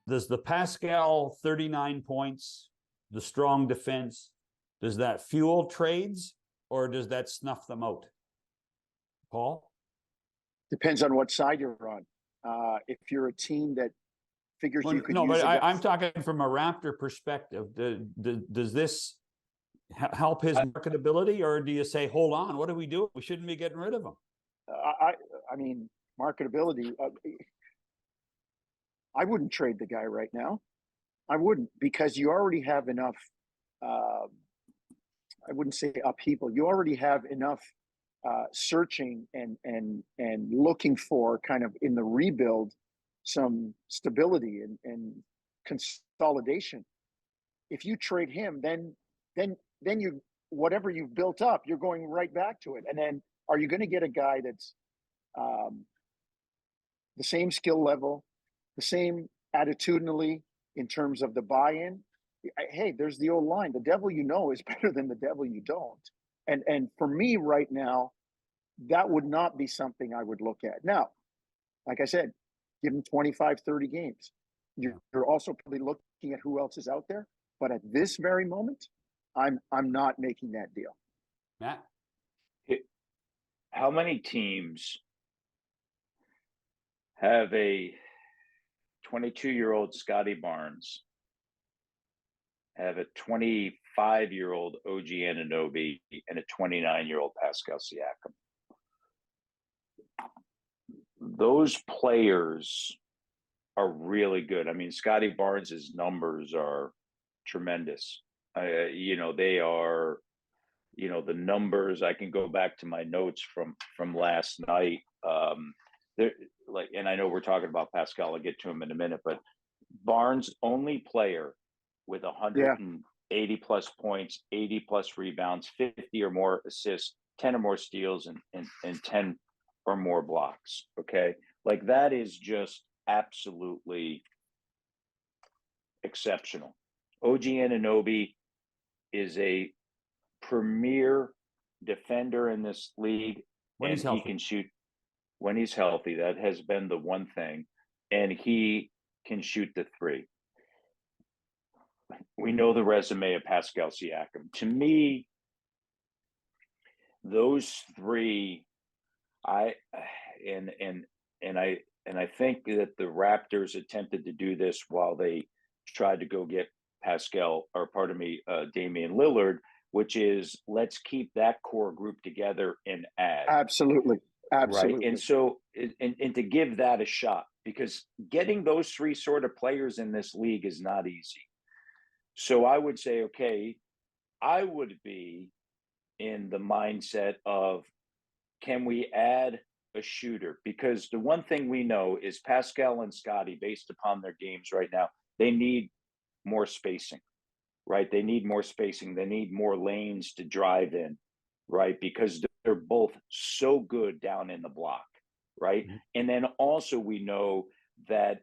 does the Pascal 39 points, the strong defense, does that fuel trades or does that snuff them out? Paul? Depends on what side you're on. If you're a team that figures you could use I'm talking from a Raptor perspective. Does this help his marketability, or do you say, hold on, what do we do? We shouldn't be getting rid of him. I mean, marketability. I wouldn't trade the guy right now. I wouldn't, because you already have enough. I wouldn't say upheaval. You already have enough searching and looking for, kind of in the rebuild, some stability and consolidation. If you trade him, then you, whatever you've built up, you're going right back to it. And then are you going to get a guy that's the same skill level, the same attitudinally in terms of the buy-in? Hey, there's the old line: the devil you know is better than the devil you don't. And for me right now, that would not be something I would look at. Now, like I said, give him 25, 30 games. You're also probably looking at who else is out there. But at this very moment, I'm not making that deal. Matt? How many teams have a 22-year-old Scotty Barnes, have a 25-year-old OG Anunoby, and a 29-year-old Pascal Siakam? Those players are really good. I mean, Scotty Barnes's numbers are tremendous. They are, the numbers. I can go back to my notes from last night. And I know we're talking about Pascal. I'll get to him in a minute, but Barnes, only player with 180 plus points, 80 plus rebounds, 50 or more assists, 10 or more steals, and 10 or more blocks. Okay. Like, that is just absolutely exceptional. OG Anunoby is a premier defender in this league, and he can shoot when he's healthy. That has been the one thing, and he can shoot the three. We know the resume of Pascal Siakam. To me, those three, I think that the Raptors attempted to do this while they tried to go get Damian Lillard, which is, let's keep that core group together and add. Absolutely. Right. And so, and to give that a shot, because getting those three sort of players in this league is not easy. So I would say, okay, I would be in the mindset of, can we add a shooter? Because the one thing we know is Pascal and Scotty, based upon their games right now, they need more spacing, right? They need more spacing. They need more lanes to drive in, right? Because they're both so good down in the block, right? Mm-hmm. And then also we know that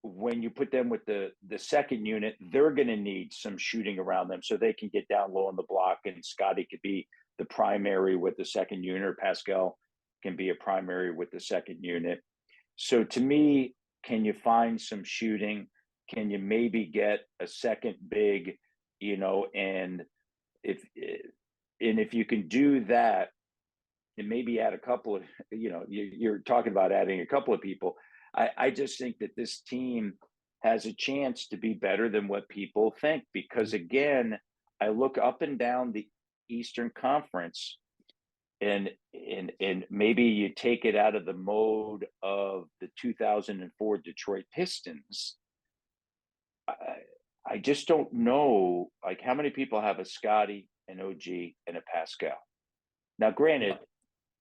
when you put them with the second unit, they're going to need some shooting around them so they can get down low on the block, and Scotty could be the primary with the second unit, or Pascal can be a primary with the second unit. So to me, can you find some shooting? Can you maybe get a second big, and if you can do that, and maybe add a couple of, you're talking about adding a couple of people. I just think that this team has a chance to be better than what people think, because again, I look up and down the Eastern Conference, and maybe you take it out of the mode of the 2004 Detroit Pistons. I just don't know, like, how many people have a Scotty, an OG, and a Pascal. Now, granted,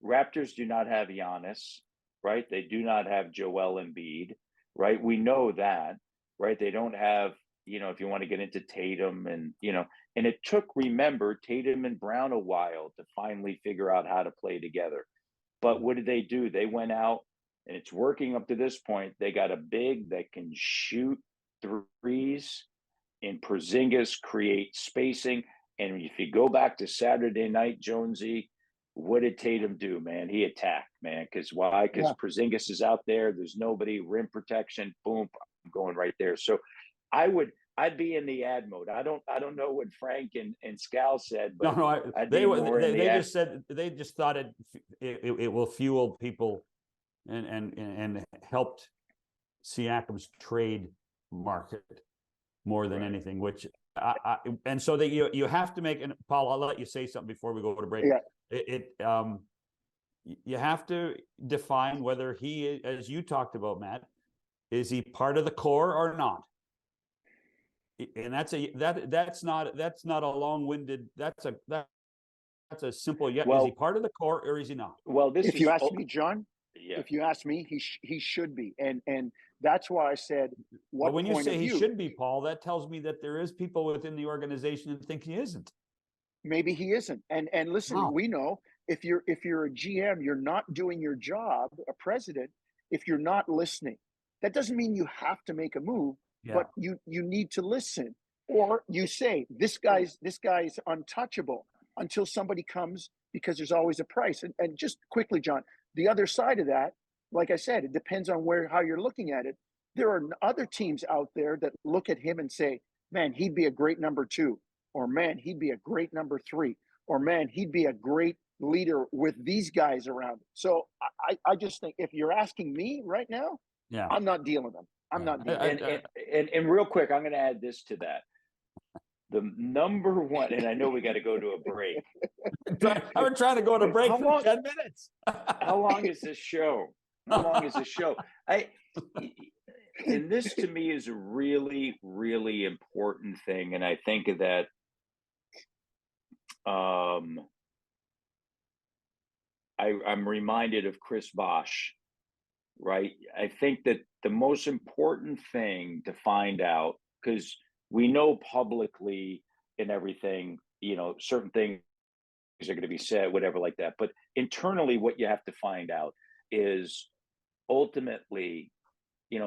Raptors do not have Giannis, right? They do not have Joel Embiid, right? We know that, right? They don't have, if you want to get into Tatum and it took, remember, Tatum and Brown a while to finally figure out how to play together. But what did they do? They went out, and it's working up to this point. They got a big that can shoot threes, and Porzingis create spacing. And if you go back to Saturday night, Jonesy, what did Tatum do, man? He attacked, man. Because why? Because Porzingis is out there. There's nobody, rim protection, boom, going right there. So I'd be in the ad mode. I don't know what Frank and Scal said, but No, I'd they be more in the they ad. just said they just thought it will fuel people and helped Siakam's trade market more than Right. anything. Which and so that you have to make, and Paul, I'll let you say something before we go to break. Yeah. You have to define whether he, as you talked about, Matt, is he part of the core or not? And that's not a long-winded, that's a simple yes. Is he Well, part of the core or is he not? well, this If is you ask me, John, yeah. if you ask me, he should be, and that's why I said, what But when you point say of he view? should be, Paul, that tells me that there is people within the organization that think he isn't. Maybe he isn't. And listen, No. we know if you're a GM, you're not doing your job, a president, if you're not listening. That doesn't mean you have to make a move, Yeah. but you need to listen. Or you say, this guy's untouchable until somebody comes, because there's always a price. And just quickly, John, the other side of that, like I said, it depends on how you're looking at it. There are other teams out there that look at him and say, man, he'd be a great number 2. Or man, he'd be a great number 3, or man, he'd be a great leader with these guys around. So I just think, if you're asking me right now, Yeah. I'm not dealing with them. I'm not dealing. And real quick, I'm going to add this to that. The number one, and I know we got to go to a break. I'm trying to go to break How for long- 10 minutes. How long is this show? How long is this show? And this to me is a really, really important thing. And I think that I'm reminded of Chris Bosh, right? I think that the most important thing to find out, because we know publicly and everything, certain things are going to be said, whatever like that. But internally, what you have to find out is ultimately,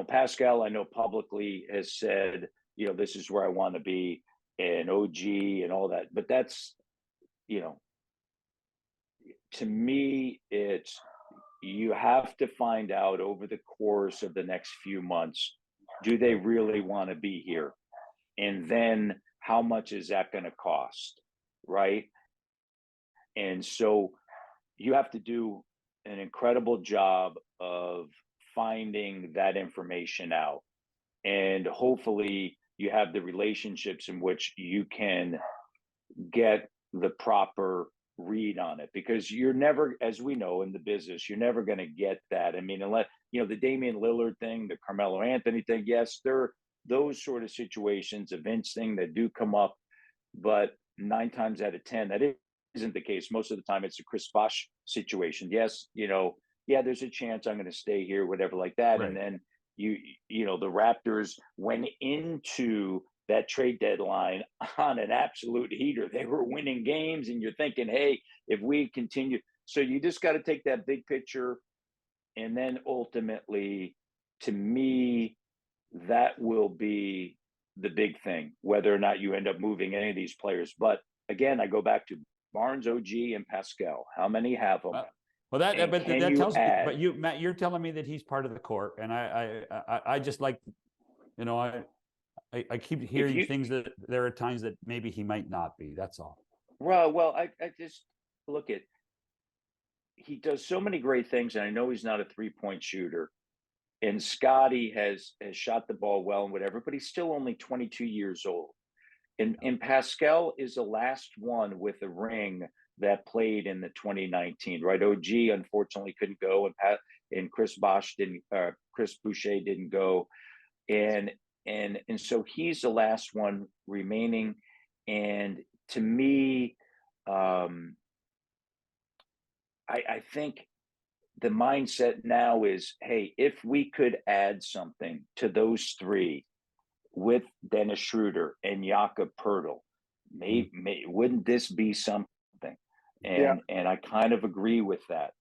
Pascal, I know publicly has said, this is where I want to be, and OG and all that. But that's, to me, it's, you have to find out over the course of the next few months, do they really want to be here? And then how much is that going to cost? Right. And so you have to do an incredible job of finding that information out. And hopefully you have the relationships in which you can get the proper read on it, because you're never, as we know in the business, you're never going to get that. I mean, unless, the Damian Lillard thing, the Carmelo Anthony thing, yes, there are those sort of situations, events thing that do come up, but 9 times out of 10, that isn't the case. Most of the time it's a Chris Bosh situation. Yes, yeah, there's a chance I'm going to stay here, whatever like that. Right. And then the Raptors went into that trade deadline on an absolute heater. They were winning games, and you're thinking, hey, if we continue. So you just got to take that big picture. And then ultimately, to me, that will be the big thing, whether or not you end up moving any of these players. But again, I go back to Barnes, OG, and Pascal. How many have them? Well, that tells me. Add? But you, Matt, you're telling me that he's part of the core, and I just like, I keep hearing things that there are times that maybe he might not be. That's all. Well, I just look at, he does so many great things, and I know he's not a 3-point shooter. And Scotty has shot the ball well and whatever, but he's still only 22 years old. And Pascal is the last one with a ring that played in the 2019, right? OG unfortunately couldn't go, and Chris Boucher didn't go, and so he's the last one remaining. And to me, I think the mindset now is, hey, if we could add something to those 3 with Dennis Schroeder and Jakob Poeltl, wouldn't this be something? And I kind of agree with that.